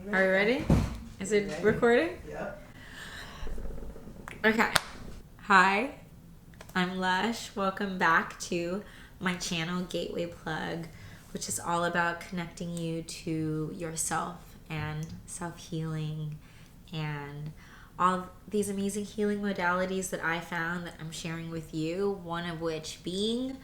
Are we ready? Is it recording? Yeah. Okay. Hi, I'm Lush. Welcome back to my channel, Gateway Plug, which is all about connecting you to yourself and self-healing and all these amazing healing modalities that I found that I'm sharing with you, one of which being,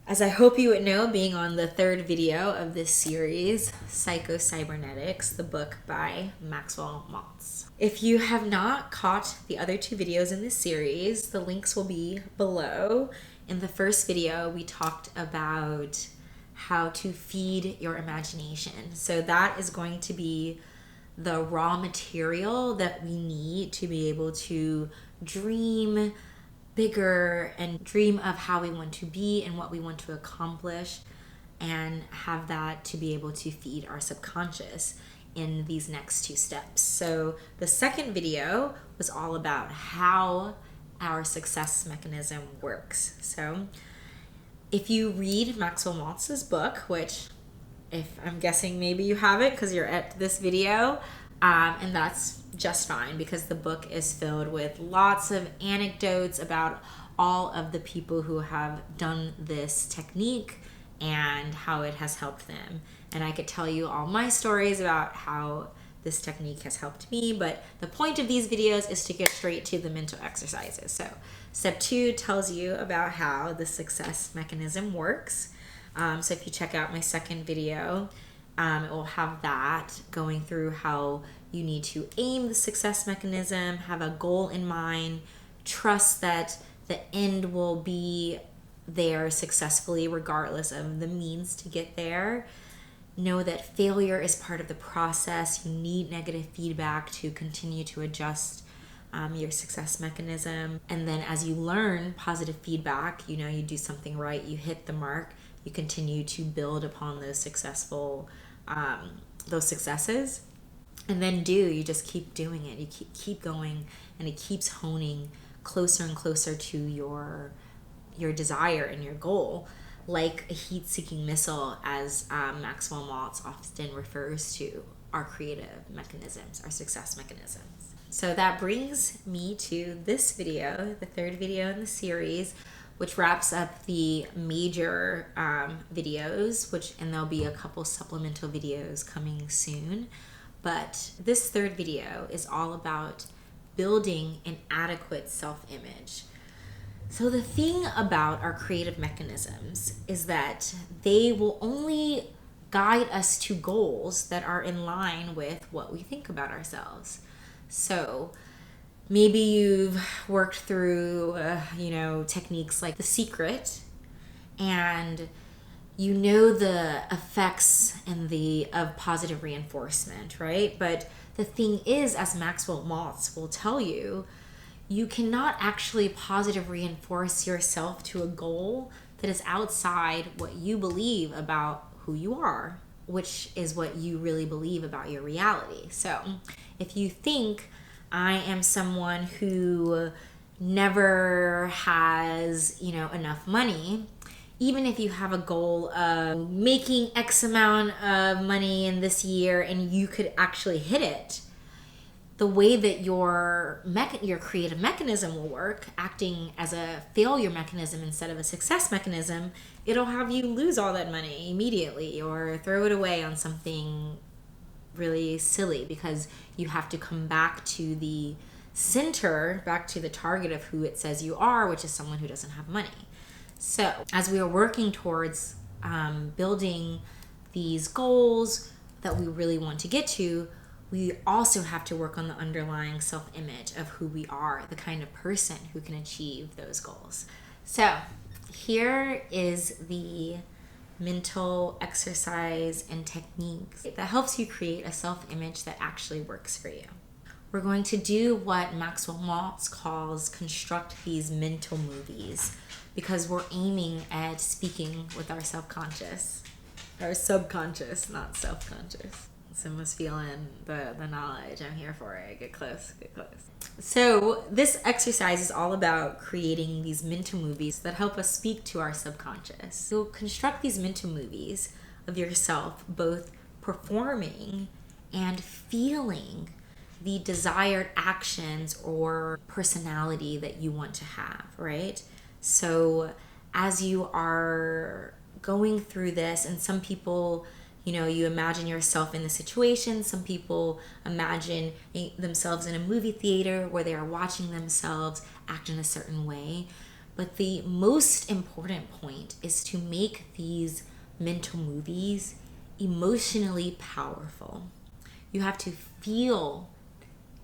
as I hope you would know, being on the third video of this series, Psycho-Cybernetics, the book by Maxwell Maltz. If you have not caught the other two videos in this series, the links will be below. In the first video, we talked about how to feed your imagination. So that is going to be the raw material that we need to be able to dream bigger and dream of how we want to be and what we want to accomplish, and have that to be able to feed our subconscious in these next two steps. So the second video was all about how our success mechanism works. So if you read Maxwell Maltz's book, which if I'm guessing maybe you have it because you're at this video, and that's just fine because the book is filled with lots of anecdotes about all of the people who have done this technique and how it has helped them. And I could tell you all my stories about how this technique has helped me, but the point of these videos is to get straight to the mental exercises. So step 2 tells you about how the success mechanism works. So if you check out my second video, it will have that going through how you need to aim the success mechanism, have a goal in mind, trust that the end will be there successfully regardless of the means to get there. Know that failure is part of the process. You need negative feedback to continue to adjust your success mechanism. And then as you learn positive feedback, you know you do something right, you hit the mark, you continue to build upon those successes, and then you just keep doing it. You keep going, and it keeps honing closer and closer to your desire and your goal, like a heat-seeking missile, as Maxwell Maltz often refers to our creative mechanisms, our success mechanisms. So that brings me to this video, the third video in the series, which wraps up the major videos, and there'll be a couple supplemental videos coming soon. But this third video is all about building an adequate self-image. So the thing about our creative mechanisms is that they will only guide us to goals that are in line with what we think about ourselves. So maybe you've worked through, techniques like The Secret, and you know the effects of positive reinforcement, right? But the thing is, as Maxwell Maltz will tell you, you cannot actually positive reinforce yourself to a goal that is outside what you believe about who you are, which is what you really believe about your reality. So if you think I am someone who never has, enough money, even if you have a goal of making X amount of money in this year and you could actually hit it, the way that your creative mechanism will work, acting as a failure mechanism instead of a success mechanism, it'll have you lose all that money immediately or throw it away on something really silly, because you have to come back to the center, back to the target of who it says you are, which is someone who doesn't have money. So as we are working towards building these goals that we really want to get to, we also have to work on the underlying self-image of who we are, the kind of person who can achieve those goals. So here is the mental exercise and techniques that helps you create a self-image that actually works for you. We're going to do what Maxwell Maltz calls construct these mental movies, because we're aiming at speaking with our subconscious, not self-conscious. Someone's feeling the knowledge. I'm here for it. Get close. So this exercise is all about creating these mental movies that help us speak to our subconscious. So construct these mental movies of yourself both performing and feeling the desired actions or personality that you want to have, right? So as you are going through this, and some people, you imagine yourself in the situation. Some people imagine themselves in a movie theater where they are watching themselves act in a certain way. But the most important point is to make these mental movies emotionally powerful. You have to feel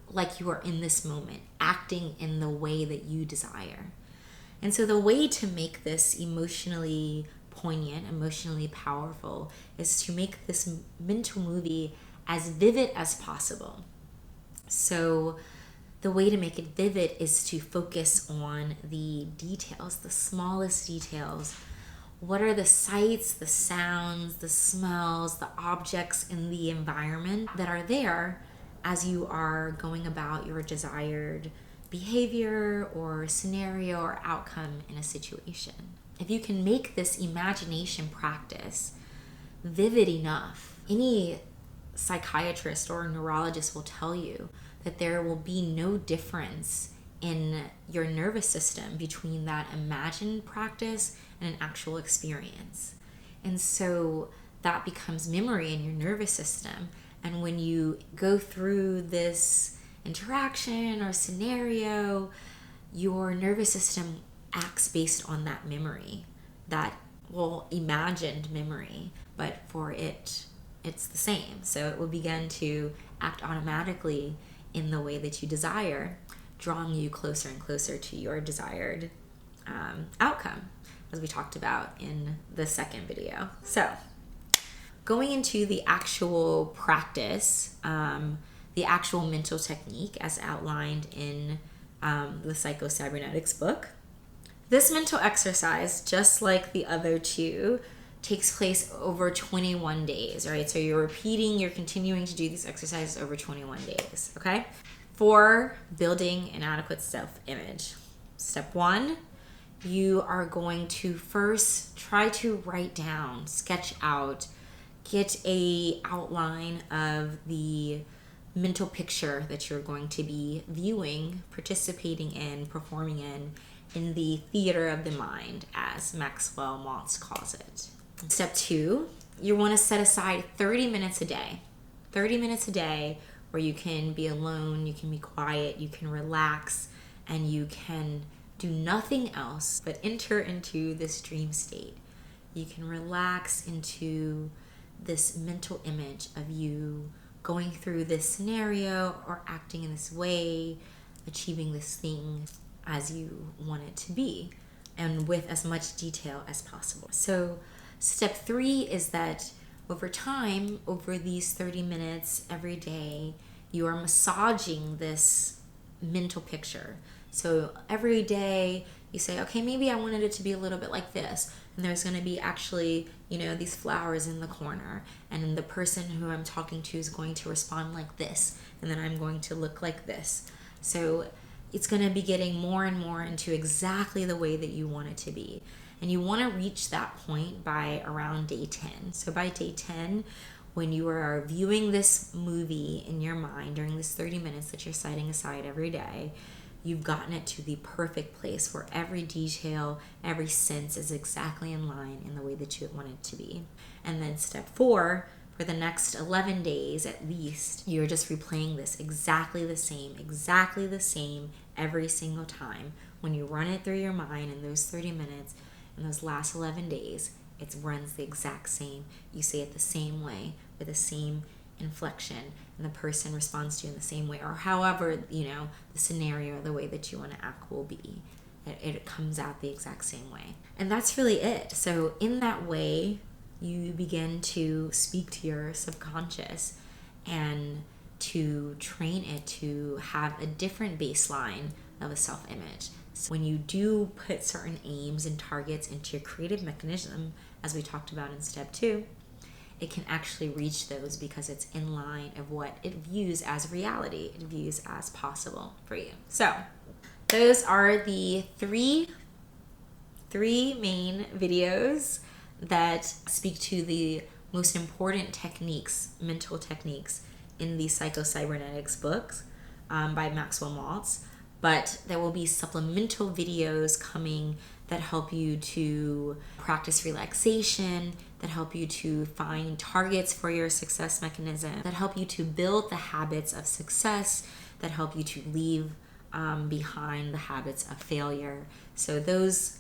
like you are in this moment, acting in the way that you desire. And so the way to make this emotionally poignant, emotionally powerful, is to make this mental movie as vivid as possible. So the way to make it vivid is to focus on the details, the smallest details. What are the sights, the sounds, the smells, the objects in the environment that are there as you are going about your desired behavior or scenario or outcome in a situation? If you can make this imagination practice vivid enough, any psychiatrist or neurologist will tell you that there will be no difference in your nervous system between that imagined practice and an actual experience. And so that becomes memory in your nervous system. And when you go through this interaction or scenario, your nervous system acts based on that memory, that imagined memory, but for it's the same. So it will begin to act automatically in the way that you desire, drawing you closer and closer to your desired outcome, as we talked about in the second video. So going into the actual practice, the actual mental technique as outlined in the Psycho-Cybernetics book. This mental exercise, just like the other two, takes place over 21 days, right? So you're continuing to do these exercises over 21 days, okay? For building an adequate self-image. Step 1, you are going to first try to write down, sketch out, get a outline of the mental picture that you're going to be viewing, participating in, performing in the theater of the mind, as Maxwell Maltz calls it. Step 2, you want to set aside 30 minutes a day. 30 minutes a day where you can be alone, you can be quiet, you can relax, and you can do nothing else but enter into this dream state. You can relax into this mental image of you going through this scenario or acting in this way, achieving this thing as you want it to be, and with as much detail as possible. So step 3 is that over time, over these 30 minutes every day, you are massaging this mental picture. So every day you say, okay, maybe I wanted it to be a little bit like this. And there's going to be actually, these flowers in the corner. And the person who I'm talking to is going to respond like this. And then I'm going to look like this. So it's going to be getting more and more into exactly the way that you want it to be. And you want to reach that point by around day 10. So by day 10, when you are viewing this movie in your mind during this 30 minutes that you're setting aside every day, you've gotten it to the perfect place where every detail, every sense is exactly in line in the way that you want it to be. And then step 4, for the next 11 days at least, you're just replaying this exactly the same every single time. When you run it through your mind in those 30 minutes, in those last 11 days, it runs the exact same. You say it the same way with the same inflection, and the person responds to you in the same way, or however, the scenario, the way that you want to act will be. It comes out the exact same way. And that's really it. So in that way, you begin to speak to your subconscious and to train it to have a different baseline of a self-image. So when you do put certain aims and targets into your creative mechanism, as we talked about in step 2, it can actually reach those because it's in line of what it views as reality, it views as possible for you. So those are the three main videos that speak to the most important techniques, mental techniques, in the Psycho-Cybernetics books by Maxwell Maltz, but there will be supplemental videos coming that help you to practice relaxation, that help you to find targets for your success mechanism, that help you to build the habits of success, that help you to leave behind the habits of failure. So those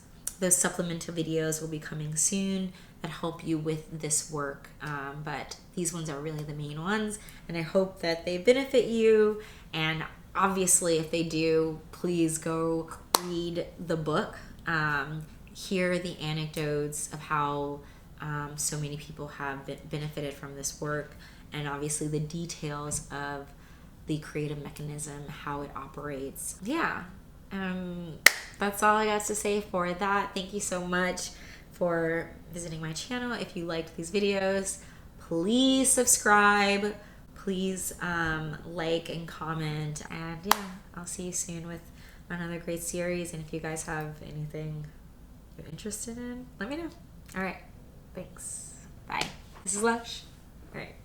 supplemental videos will be coming soon that help you with this work. But these ones are really the main ones, and I hope that they benefit you. And obviously, if they do, please go read the book. Hear the anecdotes of how so many people have benefited from this work, and obviously the details of the creative mechanism, how it operates. Yeah, that's all I got to say for that. Thank you so much for visiting my channel. If you liked these videos, please subscribe, please like and comment, and yeah, I'll see you soon with another great series. And if you guys have anything you're interested in, let me know. All right, thanks. Bye. This is Lush. All right.